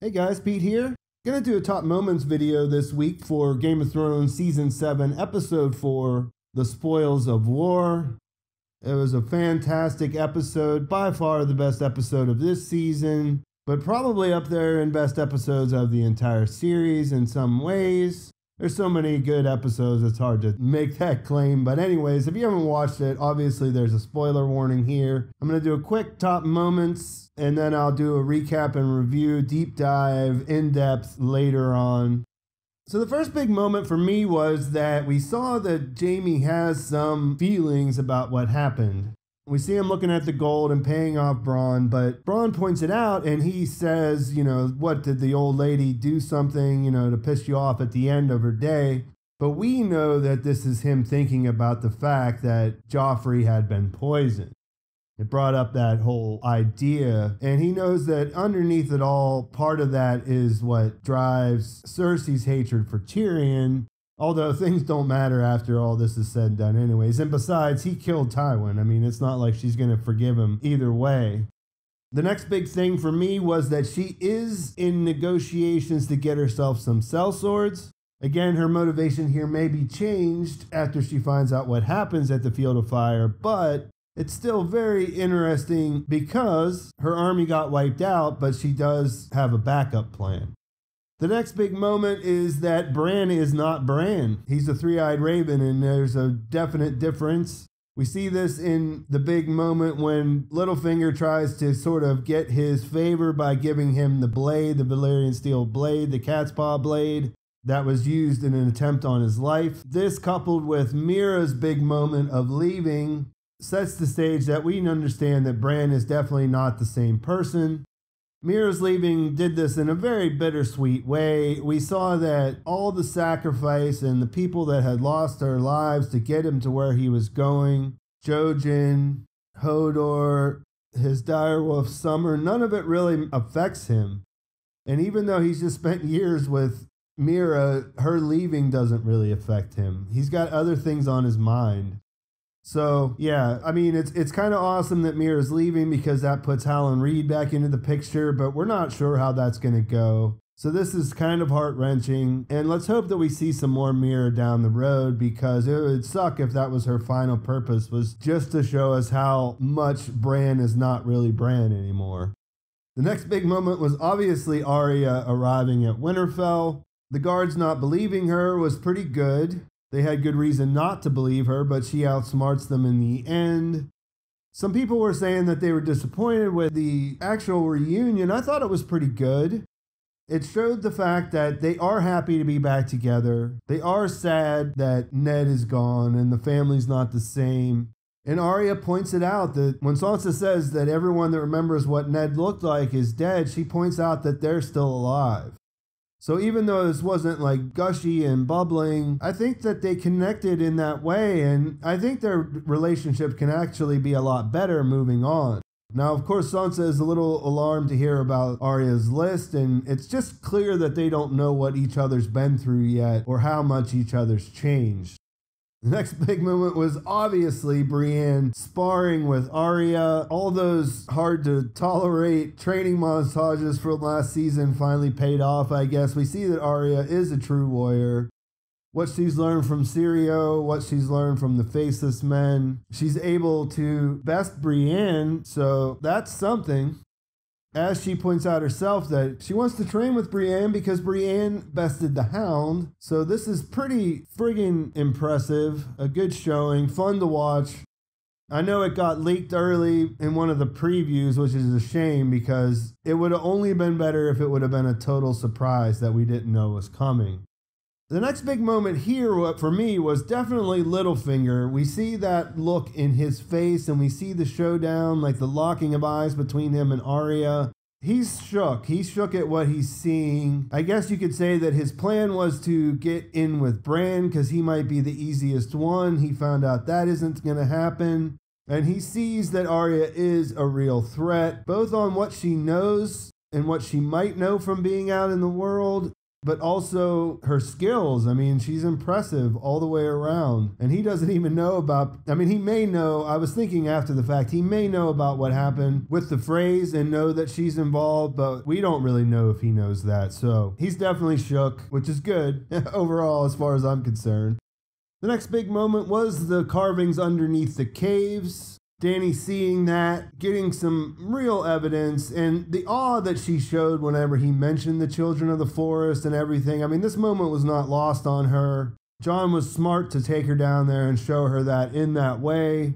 Hey guys, Pete here. Gonna do a top moments video this week for Game of Thrones Season 7, Episode 4, The Spoils of War. It was a fantastic episode, by far the best episode of this season, but probably up there in best episodes of the entire series in some ways. There's so many good episodes, it's hard to make that claim. But anyways, if you haven't watched it, obviously there's a spoiler warning here. I'm going to do a quick top moments, and then I'll do a recap and review, deep dive, in-depth later on. So the first big moment for me was that we saw that Jaime has some feelings about what happened. We see him looking at the gold and paying off Bran, but Bran points it out and he says, what, did the old lady do something, to piss you off at the end of her day? But we know that this is him thinking about the fact that Joffrey had been poisoned. It brought up that whole idea, and he knows that underneath it all, part of that is what drives Cersei's hatred for Tyrion. Although things don't matter after all this is said and done anyways. And besides, he killed Tywin. I mean, it's not like she's going to forgive him either way. The next big thing for me was that she is in negotiations to get herself some sellswords. Again, her motivation here may be changed after she finds out what happens at the Field of Fire, but it's still very interesting because her army got wiped out, but she does have a backup plan. The next big moment is that Bran is not Bran. He's a three-eyed raven, and there's a definite difference. We see this in the big moment when Littlefinger tries to sort of get his favor by giving him the blade, the Valyrian steel blade, the cat's paw blade that was used in an attempt on his life. This, coupled with Mira's big moment of leaving, sets the stage that we understand that Bran is definitely not the same person. Mira's leaving did this in a very bittersweet way. We saw that all the sacrifice and the people that had lost their lives to get him to where he was going, Jojen, Hodor, his direwolf Summer, none of it really affects him. And even though he's just spent years with Mira, her leaving doesn't really affect him. He's got other things on his mind. So, yeah, I mean, it's kind of awesome that Mira's leaving because that puts Howland Reed back into the picture, but we're not sure how that's going to go. So this is kind of heart-wrenching, and let's hope that we see some more Mira down the road because it would suck if that was her final purpose, was just to show us how much Bran is not really Bran anymore. The next big moment was obviously Arya arriving at Winterfell. The guards not believing her was pretty good. They had good reason not to believe her, but she outsmarts them in the end. Some people were saying that they were disappointed with the actual reunion. I thought it was pretty good. It showed the fact that they are happy to be back together. They are sad that Ned is gone and the family's not the same. And Arya points it out that when Sansa says that everyone that remembers what Ned looked like is dead, she points out that they're still alive. So even though this wasn't like gushy and bubbling, I think that they connected in that way, and I think their relationship can actually be a lot better moving on. Now, of course, Sansa is a little alarmed to hear about Arya's list, and it's just clear that they don't know what each other's been through yet or how much each other's changed. The next big moment was obviously Brienne sparring with Arya. All those hard to tolerate training montages from last season finally paid off, I guess. We see that Arya is a true warrior. What she's learned from Syrio, what she's learned from the Faceless Men. She's able to best Brienne, so that's something. As she points out herself that she wants to train with Brienne because Brienne bested the Hound. So this is pretty friggin' impressive. A good showing, fun to watch. I know it got leaked early in one of the previews, which is a shame because it would have only been better if it would have been a total surprise that we didn't know was coming. The next big moment here for me was definitely Littlefinger. We see that look in his face and we see the showdown, like the locking of eyes between him and Arya. He's shook. He's shook at what he's seeing. I guess you could say that his plan was to get in with Bran because he might be the easiest one. He found out that isn't going to happen. And he sees that Arya is a real threat, both on what she knows and what she might know from being out in the world, but also her skills. I mean, she's impressive all the way around. And he doesn't even know about, I mean, he may know, I was thinking after the fact, he may know about what happened with the phrase and know that she's involved, but we don't really know if he knows that. So he's definitely shook, which is good overall as far as I'm concerned. The next big moment was the carvings underneath the caves. Dany seeing that, getting some real evidence, and the awe that she showed whenever he mentioned the children of the forest and everything. I mean, this moment was not lost on her. Jon was smart to take her down there and show her that in that way.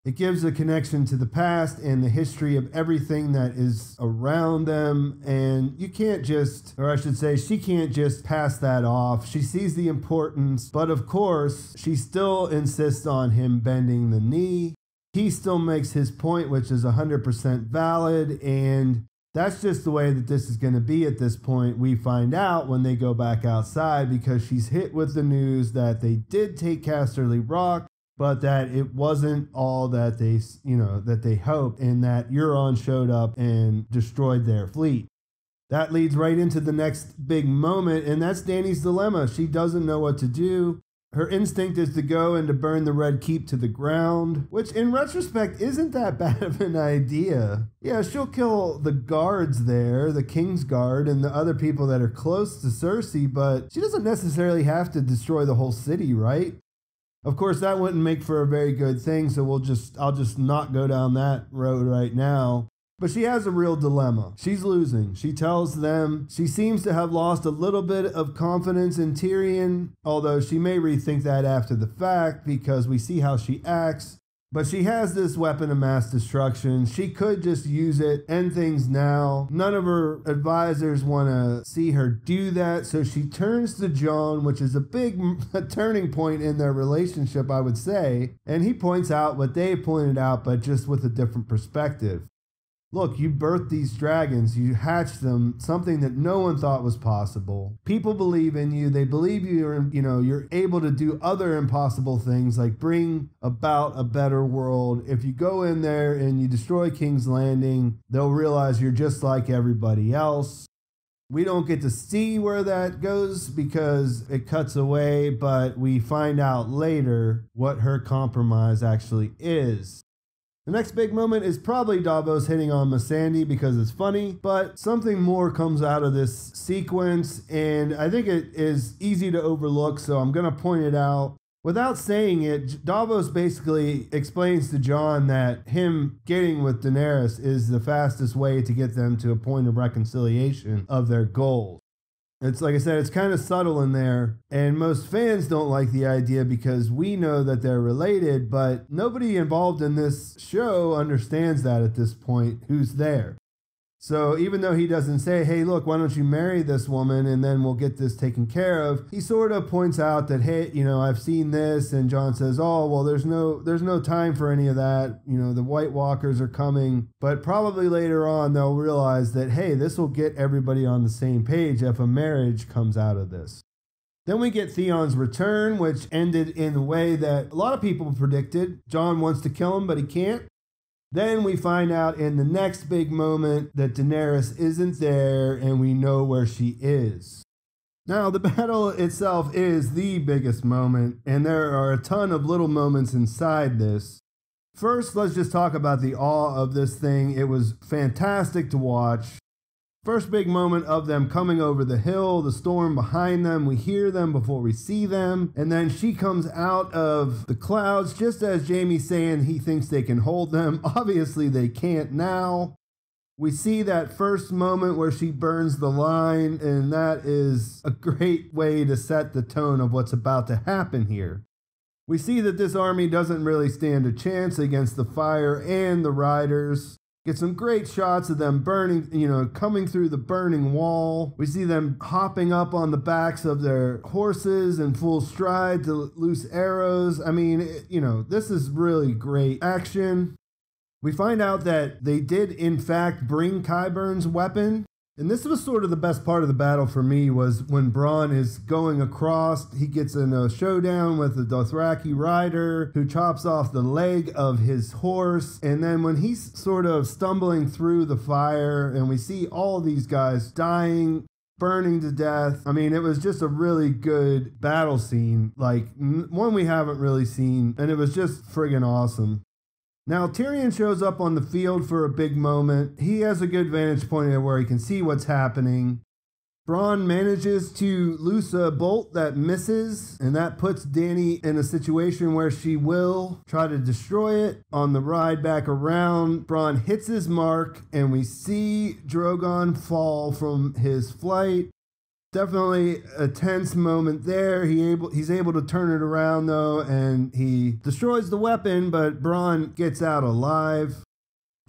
It gives a connection to the past and the history of everything that is around them. And you can't just, or I should say, she can't just pass that off. She sees the importance, but of course, she still insists on him bending the knee. He still makes his point, which is 100% valid, and that's just the way that this is going to be at this point. We find out when they go back outside because she's hit with the news that they did take Casterly Rock, but that it wasn't all that they hoped, and that Euron showed up and destroyed their fleet. That leads right into the next big moment, and that's Dany's dilemma. She doesn't know what to do. Her instinct is to go and to burn the Red Keep to the ground, which in retrospect isn't that bad of an idea. Yeah, she'll kill the guards there, the King's Guard, and the other people that are close to Cersei, but she doesn't necessarily have to destroy the whole city, right? Of course, that wouldn't make for a very good thing, so I'll just not go down that road right now. But she has a real dilemma. She's losing. She tells them she seems to have lost a little bit of confidence in Tyrion, although she may rethink that after the fact because we see how she acts. But she has this weapon of mass destruction. She could just use it, end things now. None of her advisors want to see her do that, so she turns to Jon, which is a big turning point in their relationship, I would say. And he points out what they pointed out, but just with a different perspective. Look, you birthed these dragons, you hatched them, something that no one thought was possible. People believe in you, they believe you're able to do other impossible things like bring about a better world. If you go in there and you destroy King's Landing, they'll realize you're just like everybody else. We don't get to see where that goes because it cuts away, but we find out later what her compromise actually is. The next big moment is probably Davos hitting on Missandei because it's funny, but something more comes out of this sequence, and I think it is easy to overlook, so I'm going to point it out. Without saying it, Davos basically explains to Jon that him getting with Daenerys is the fastest way to get them to a point of reconciliation of their goals. It's like I said, it's kind of subtle in there, and most fans don't like the idea because we know that they're related, but nobody involved in this show understands that at this point, who's there. So even though he doesn't say, hey, look, why don't you marry this woman and then we'll get this taken care of, he sort of points out that, hey, I've seen this, and Jon says, oh, well, there's no time for any of that. The White Walkers are coming, but probably later on they'll realize that, hey, this will get everybody on the same page if a marriage comes out of this. Then we get Theon's return, which ended in a way that a lot of people predicted. Jon wants to kill him, but he can't. Then we find out in the next big moment that Daenerys isn't there and we know where she is. Now, the battle itself is the biggest moment, and there are a ton of little moments inside this. First, let's just talk about the awe of this thing. It was fantastic to watch. First big moment of them coming over the hill, the storm behind them. We hear them before we see them. And then she comes out of the clouds just as Jaime's saying he thinks they can hold them. Obviously, they can't now. We see that first moment where she burns the line, and that is a great way to set the tone of what's about to happen here. We see that this army doesn't really stand a chance against the fire and the riders. Get some great shots of them burning, coming through the burning wall. We see them hopping up on the backs of their horses in full stride to loose arrows. I mean, this is really great action. We find out that they did, in fact, bring Qyburn's weapon. And this was sort of the best part of the battle for me, was when Bran is going across, he gets in a showdown with the Dothraki rider who chops off the leg of his horse. And then when he's sort of stumbling through the fire and we see all these guys dying, burning to death. I mean, it was just a really good battle scene, like one we haven't really seen, and it was just friggin' awesome. Now, Tyrion shows up on the field for a big moment. He has a good vantage point where he can see what's happening. Bran manages to loose a bolt that misses, and that puts Dany in a situation where she will try to destroy it. On the ride back around, Bran hits his mark, and we see Drogon fall from his flight. Definitely a tense moment there. He's able to turn it around though, and he destroys the weapon, but Bran gets out alive.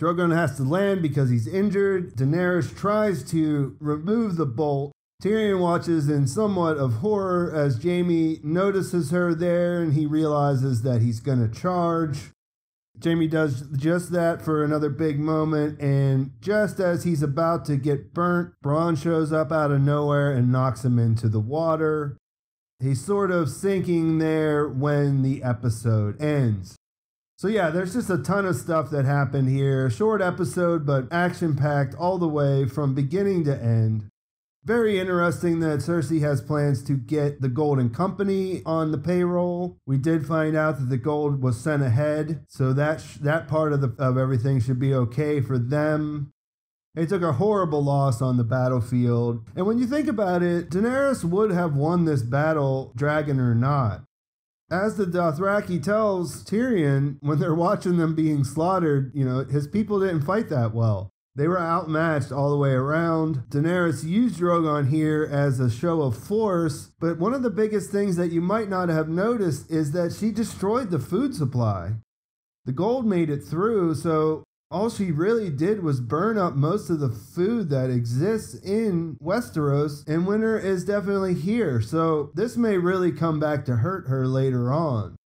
Drogon has to land because he's injured. Daenerys tries to remove the bolt. Tyrion watches in somewhat of horror as Jaime notices her there, and he realizes that he's going to charge. Jaime does just that for another big moment, and just as he's about to get burnt, Bran shows up out of nowhere and knocks him into the water. He's sort of sinking there when the episode ends. So yeah, there's just a ton of stuff that happened here. Short episode, but action-packed all the way from beginning to end. Very interesting that Cersei has plans to get the Golden Company on the payroll. We did find out that the gold was sent ahead, so that part of everything should be okay for them. They took a horrible loss on the battlefield, and when you think about it, Daenerys would have won this battle, dragon or not. As the Dothraki tells Tyrion, when they're watching them being slaughtered, his people didn't fight that well. They were outmatched all the way around. Daenerys used Drogon here as a show of force, but one of the biggest things that you might not have noticed is that she destroyed the food supply. The gold made it through, so all she really did was burn up most of the food that exists in Westeros, and winter is definitely here, so this may really come back to hurt her later on.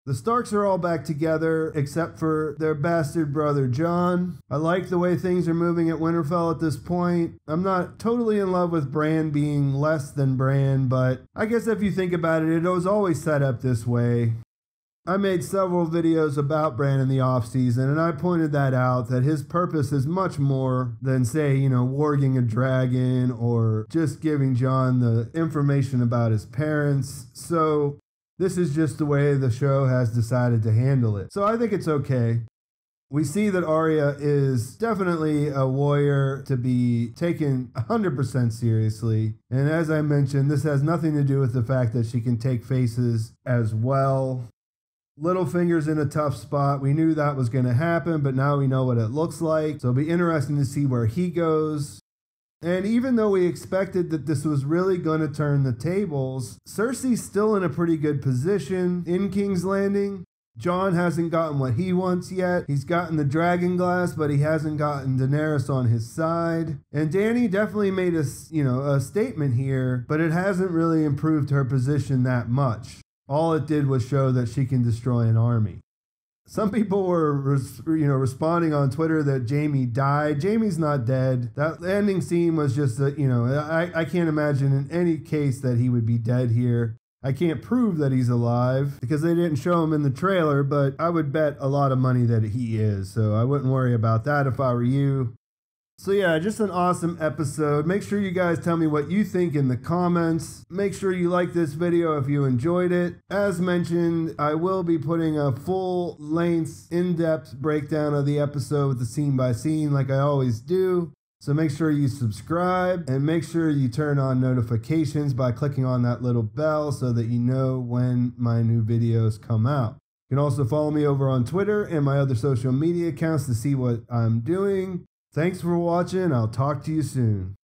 The Starks are all back together, except for their bastard brother Jon. I like the way things are moving at Winterfell at this point. I'm not totally in love with Bran being less than Bran, but I guess if you think about it, it was always set up this way. I made several videos about Bran in the off-season, and I pointed that out, that his purpose is much more than, say, warging a dragon or just giving Jon the information about his parents. So this is just the way the show has decided to handle it. So I think it's okay. We see that Arya is definitely a warrior to be taken 100% seriously. And as I mentioned, this has nothing to do with the fact that she can take faces as well. Littlefinger's in a tough spot. We knew that was going to happen, but now we know what it looks like. So it'll be interesting to see where he goes. And even though we expected that this was really going to turn the tables, Cersei's still in a pretty good position in King's Landing. Jon hasn't gotten what he wants yet. He's gotten the dragonglass, but he hasn't gotten Daenerys on his side. And Dany definitely made a statement here, but it hasn't really improved her position that much. All it did was show that she can destroy an army. Some people were, responding on Twitter that Jaime died. Jaime's not dead. That ending scene was just, I can't imagine in any case that he would be dead here. I can't prove that he's alive because they didn't show him in the trailer, but I would bet a lot of money that he is. So I wouldn't worry about that if I were you. So yeah, just an awesome episode. Make sure you guys tell me what you think in the comments. Make sure you like this video if you enjoyed it. As mentioned, I will be putting a full-length, in-depth breakdown of the episode with the scene by scene like I always do. So make sure you subscribe and make sure you turn on notifications by clicking on that little bell so that you know when my new videos come out. You can also follow me over on Twitter and my other social media accounts to see what I'm doing. Thanks for watching. I'll talk to you soon.